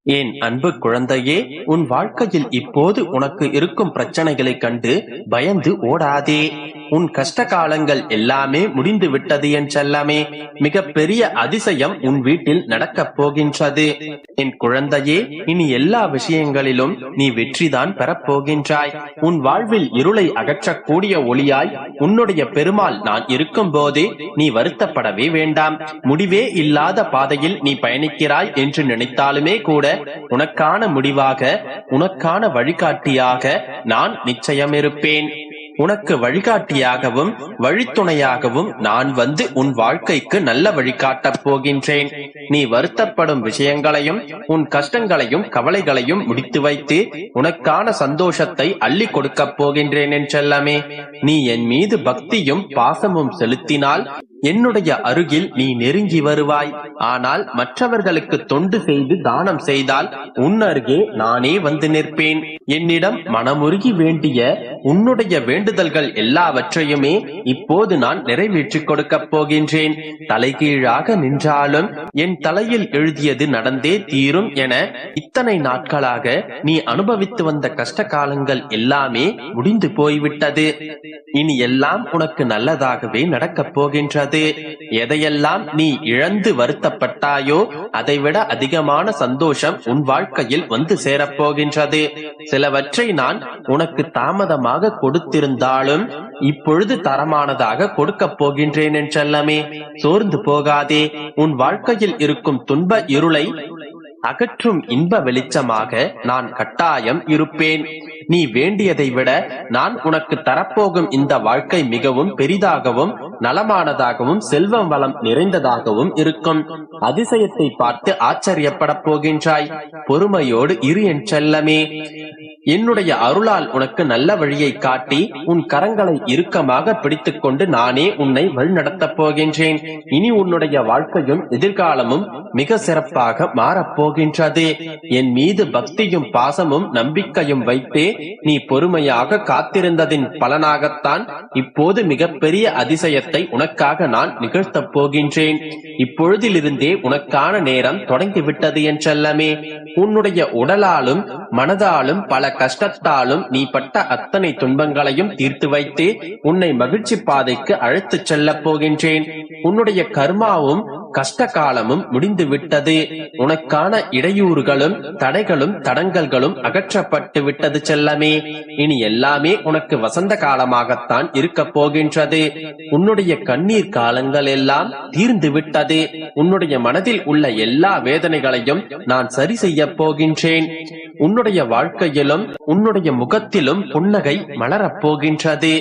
என் அன்பு குழந்தையே, உன் வாழ்க்கையில் இப்போது உனக்கு இருக்கும் பிரச்சனைகளை கண்டு பயந்து ஓடாதே. உன் கஷ்ட காலங்கள் எல்லாமே முடிந்து விட்டது என் செல்லமே. மிக பெரிய அதிசயம் உன் வீட்டில் நடக்கப் போகின்றது என் குழந்தையே. இனி எல்லா விஷயங்களிலும் நீ வெற்றிதான் பெறப்போகின்றாய். உன் வாழ்வில் இருளை அகற்றக்கூடிய ஒளியாய் உன்னுடைய பெருமாள் நான் இருக்கும் போது நீ வருத்தப்படவே வேண்டாம். முடிவே இல்லாத பாதையில் நீ பயணிக்கிறாய் என்று நினைத்தாலுமே கூட உனக்கான முடிவாக, உனக்கான வழிகாட்டியாக நான் நிச்சயம் இருப்பேன். உனக்கு வழிகாட்டியாகவும் வழித்துணையாகவும் நான் வந்து உன் வாழ்க்கைக்கு நல்ல வழிகாட்டப் போகின்றேன். நீ வருத்தப்படும் விஷயங்களையும் உன் கஷ்டங்களையும் கவலைகளையும் முடித்து வைத்து உனக்கான சந்தோஷத்தை அள்ளி கொடுக்கப் போகின்றேன் என் செல்லமே. நீ என் மீது பக்தியும் பாசமும் செலுத்தினால் என்னுடைய அருகில் நீ நெருங்கி வருவாய். ஆனால் மற்றவர்களுக்கு தொண்டு செய்து தானம் செய்தால் உன் அருகே நானே வந்து நிற்பேன். என்னிடம் மனமுருகி வேண்டிய உன்னுடைய வேண்டுதல்கள் எல்லாவற்றையுமே இப்போது நான் நிறைவேற்றிக் கொடுக்கப் போகின்றேன். தலைகீழாக நின்றாலும் என் தலையில் எழுதியது நடந்தே தீரும் என இத்தனை நாட்களாக நீ அனுபவித்து வந்த கஷ்ட காலங்கள் எல்லாமே முடிந்து போய்விட்டது. இனி எல்லாம் உனக்கு நல்லதாகவே நடக்கப் போகின்றது. எதையெல்லாம் நீ இழந்து வருத்தப்பட்டாயோ அதைவிட அதிகமான சந்தோஷம் உன் வாழ்க்கையில் வந்து சேரப்போகின்றது. சிலவற்றை நான் உனக்கு தாமதமாக கொடுத்திருந்தாலும் இப்பொழுது தரமானதாக கொடுக்கப் போகின்றேன் என் செல்லமே. சோர்ந்து போகாதே. உன் வாழ்க்கையில் இருக்கும் துன்ப இருளை அகற்றும் இன்ப வெளிச்சமாக நான் கட்டாயம் இருப்பேன். நீ வேண்டியதை விட நான் உனக்கு தரப்போகும் இந்த வாழ்க்கை மிகவும் பெரிதாகவும் நலமானதாகவும் செல்வம் வளம் நிறைந்ததாகவும் இருக்கும். அதிசயத்தை பார்த்து ஆச்சரியப்பட போகின்றாய். பொறுமையோடு இரு என் செல்லமே. என்னுடைய அருளால் உனக்கு நல்ல வழியை காட்டி உன் கரங்களை இறுக்கமாக பிடித்துக் கொண்டு நானே உன்னை வழிநடத்தப் போகின்றேன். இனி உன்னுடைய வாழ்க்கையும் எதிர்காலமும் மிக சிறப்பாக மாறப்போகின்றது. என் மீது பக்தியும் பாசமும் நம்பிக்கையும் வைத்தே நீ பொறுமையாக காத்திருந்ததின் பலனாகத்தான் இப்போது மிகப்பெரிய அதிசயத்தை உனக்காக நான் நிகழ்த்தப் போகின்றேன். இப்பொழுதிலிருந்தே உனக்கான நேரம் தொடங்கிவிட்டது என் செல்லமே. உன்னுடைய உடலாலும் மனதாலும் பல கஷ்டத்தாலும் நீ பட்ட அத்தனை துன்பங்களையும் தீர்த்து வைத்து உன்னை மகிழ்ச்சி பாதைக்கு அழைத்துச் செல்லப் போகின்றேன். உன்னுடைய கர்மாவும் கஷ்ட காலமும் முடிந்து விட்டது. உனக்கான இடையூறுகளும் தடைகளும் தடங்கல்களும் அகற்றப்பட்டு விட்டது செல்லமே. இனி எல்லாமே உனக்கு வசந்த காலமாகத்தான் இருக்க போகின்றது. உன்னுடைய கண்ணீர் காலங்கள் எல்லாம் தீர்ந்து விட்டது. உன்னுடைய மனதில் உள்ள எல்லா வேதனைகளையும் நான் சரி செய்ய போகின்றேன். உன்னுடைய வாழ்க்கையிலும் உன்னுடைய முகத்திலும் புன்னகை மலரப் போகின்றது.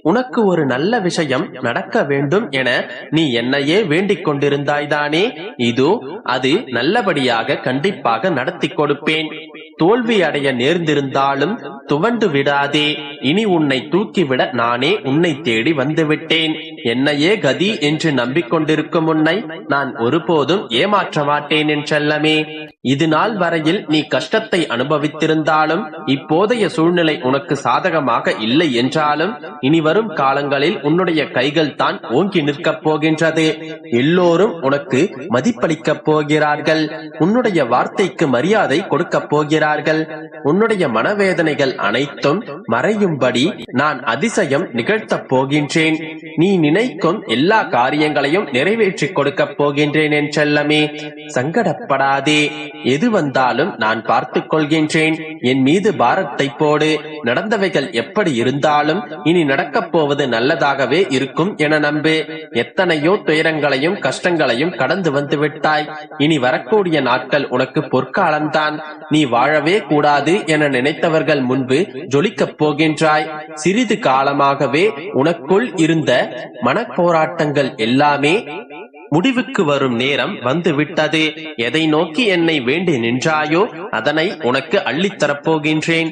உனக்கு ஒரு நல்ல விஷயம் நடக்க வேண்டும் என நீ என்னையே வேண்டிக் கொண்டிருந்தாய்தானே. இதோ அது நல்லபடியாக கண்டிப்பாக நடத்தி கொடுப்பேன். தோல்வி அடைய நேர்ந்திருந்தாலும் துவண்டு விடாதே. இனி உன்னை தூக்கிவிட நானே உன்னை தேடி வந்துவிட்டேன். என்னையே கதி என்று நம்பிக்கொண்டிருக்கும் உன்னை நான் ஒருபோதும் ஏமாற்ற மாட்டேன் என் செல்லமே. இது நாள் வரையில் நீ கஷ்டத்தை அனுபவித்திருந்தாலும் இப்போதைய சூழ்நிலை உனக்கு சாதகமாக இல்லை என்றாலும் இனி வரும் காலங்களில் உன்னுடைய கைகள் தான் ஓங்கி நிற்கப் போகின்றது. எல்லோரும் உனக்கு மதிப்பளிக்கப் போகிறார்கள். உன்னுடைய வார்த்தைக்கு மரியாதை கொடுக்கப் போகிறார்கள். உன்னுடைய மனவேதனைகள் அனைத்தும் மறையும்படி நான் அதிசயம் நிகழ்த்தப் போகின்றேன். நீ நினைக்கும் எல்லா காரியங்களையும் நிறைவேற்றிக் கொடுக்கப் போகின்றேன் என் செல்லமே. சங்கடப்படாதே. எது வந்தாலும் நான் பார்த்துக் கொள்கின்றேன். என் மீது பாரத்தை போடு. நடந்தவைகள் எப்படி இருந்தாலும் இனி நடக்கப் போவது நல்லதாகவே இருக்கும் என நம்பு. எத்தனையோ துயரங்களையும் கஷ்டங்களையும் கடந்து வந்து விட்டாய். இனி வரக்கூடிய நாட்கள் உனக்கு பொற்காலம்தான். நீ வாழவே கூடாது என நினைத்தவர்கள் முன்பு ஜொலிக்கப் போகின்றாய். சிறிது காலமாகவே உனக்குள் இருந்த மனப்போராட்டங்கள் எல்லாமே முடிவுக்கு வரும் நேரம் வந்து விட்டது. எதை நோக்கி என்னை வேண்டி நின்றாயோ அதனை உனக்கு அள்ளித்தரப் போகின்றேன்.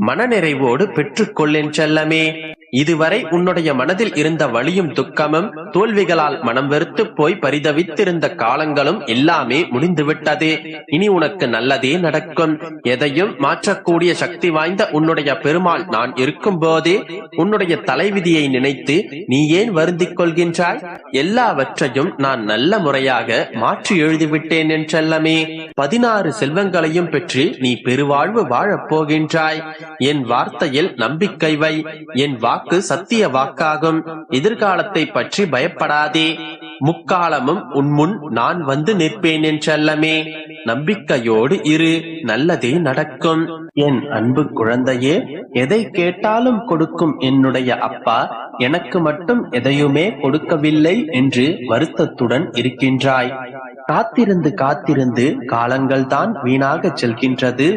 மனநிறைவோடு பெற்றுக்கொள்ளேன் செல்லமே. இதுவரை உன்னுடைய மனதில் இருந்த வலியும் துக்கமும் தோல்விகளால் மனம் வெறுத்து போய் பரிதவித்திருந்த காலங்களும் எல்லாமே முடிந்துவிட்டது. இனி உனக்கு நல்லதே நடக்கும். எதையும் மாற்றக்கூடிய சக்தி வாய்ந்த உன்னுடைய பெருமாள் நான் இருக்கும் போதே உன்னுடைய தலைவிதியை நினைத்து நீ ஏன் வருந்திக் கொள்கின்றாய்? எல்லாவற்றையும் நான் நல்ல முறையாக மாற்றி எழுதிவிட்டேன் என் செல்லமே. 16 செல்வங்களையும் பெற்று நீ பெருவாழ்வு வாழப் போகின்றாய். என் வார்த்தையில் நம்பிக்கை வை. என் வாக்கு சத்திய வாக்காகும். எதிர்காலத்தை பற்றி பயப்படாதே. முக்காலமும் உன்முன் நான் வந்து நிற்பேன் என் செல்லமே. நம்பிக்கையோடு இரு, நல்லதே நடக்கும். என் அன்பு குழந்தையே, எதை கேட்டாலும் கொடுக்கும் என்னுடைய அப்பா எனக்கு மட்டும் எதையுமே கொடுக்கவில்லை என்று வருத்தத்துடன் இருக்கின்றாய். காத்திருந்து காத்திருந்து காலங்கள் தான் வீணாக செல்கின்றது.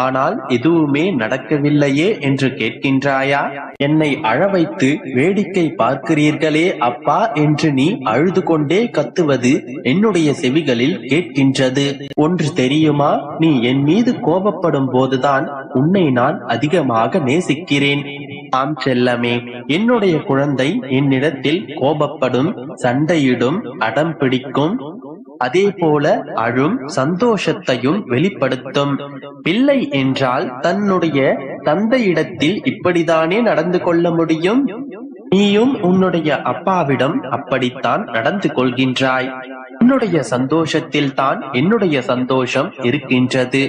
ஆனால் எதுவுமே நடக்கவில்லையே என்று கேட்கின்றாயா? என்னை அழ வைத்து வேடிக்கை பார்க்கிறீர்களே அப்பா என்று நீ அழுது கொண்டே கத்துவது என்னுடைய செவிகளில் கேட்கின்றது. ஒன்று தெரியுமா? நீ என் மீது கோபப்படும் போதுதான் உன்னை நான் அதிகமாக நேசிக்கிறேன். ஆம் செல்லமே, என்னுடைய குழந்தை என்னிடத்தில் கோபப்படும், சண்டையிடும், அடம் பிடிக்கும், அதே போல அழும், சந்தோஷத்தையும் வெளிப்படுத்தும். பிள்ளை என்றால் தன்னுடைய தந்தையிடத்தில் இப்படித்தானே நடந்து கொள்ள முடியும்? நீயும் உன்னுடைய அப்பாவிடம் அப்படித்தான் நடந்து கொள்கின்றாய். உன்னுடைய சந்தோஷத்தில் தான் என்னுடைய சந்தோஷம் இருக்கின்றது.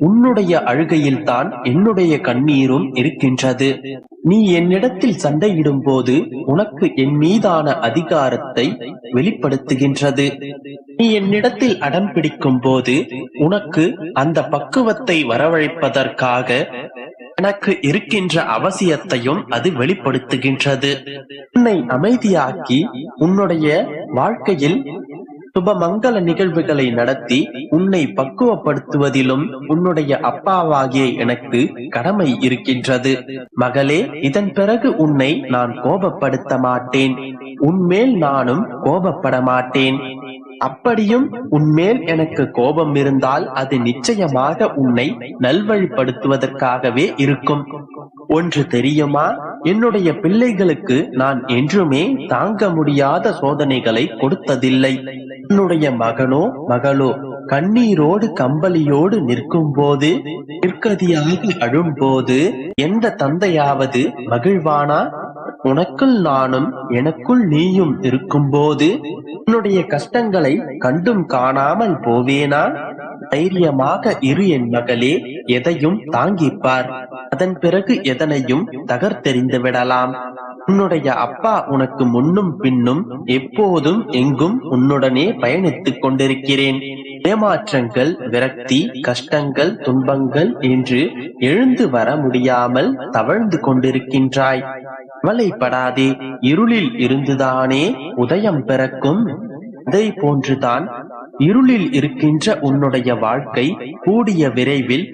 உன்னுடைய அழுகையில் தான் என்னுடைய கண்ணீரும் இருக்கின்றது. நீ என்னிடத்தில் சண்டையிடும் போது உனக்கு என் மீதான அதிகாரத்தை வெளிப்படுத்துகின்றது. நீ என்னிடத்தில் அடம் பிடிக்கும் போது உனக்கு அந்த பக்குவத்தை வரவழைப்பதற்காக எனக்கு இருக்கின்ற அவசியத்தையும் அது வெளிப்படுத்துகின்றது. உன்னை அமைதியாக்கி உன்னுடைய வாழ்க்கையில் சுபமங்கல நிகழ்வுகளை நடத்தி உன்னை பக்குவப்படுத்துவதிலும் உன்னுடைய அப்பாவாகிய எனக்கு கடமை இருக்கின்றது. மகளே, இதன் பிறகு உன்னை நான் கோபப்படுத்த மாட்டேன். உன்மேல் நானும் கோபப்பட மாட்டேன். அப்படியும் உன்மேல் எனக்கு கோபம் இருந்தால் அது நிச்சயமாக உன்னை நல்வழிப்படுத்துவதற்காகவே இருக்கும். ஒன்று தெரியுமா? என்னுடைய பிள்ளைகளுக்கு நான் என்றுமே தாங்க முடியாத சோதனைகளை கொடுத்ததில்லை. என்னுடைய மகனோ மகளோ கண்ணீரோடு கம்பளியோடு நிற்கும் போது, நிற்கதியாக அழும் போது எந்த தந்தையாவது மகிழ்வானா? உனக்குள் நானும் எனக்குள் நீயும் இருக்கும் போது உன்னுடைய கஷ்டங்களை கண்டும் காணாமல் போவேனா? தைரியமாக இரு என் மகளே. எதையும் தாங்கிப்பார். அதன் பிறகு எதனையும் தகர்த்தெறிந்து விடலாம். உன்னுடைய அப்பா உனக்கு முன்னும் பின்னும் எப்போதும் எங்கும் உன்னுடனே பயணித்துக் கொண்டிருக்கிறேன். ஏமாற்றங்கள், விரக்தி, கஷ்டங்கள், துன்பங்கள் என்று எழுந்து வர முடியாமல் தவழ்ந்து கொண்டிருக்கின்றாய். கவலைப்படாதே. இருளில் இருந்துதானே உதயம் பிறக்கும். அதை போன்றுதான் இருளில் இருக்கின்ற உன்னுடைய வாழ்க்கை கூடிய விரைவில்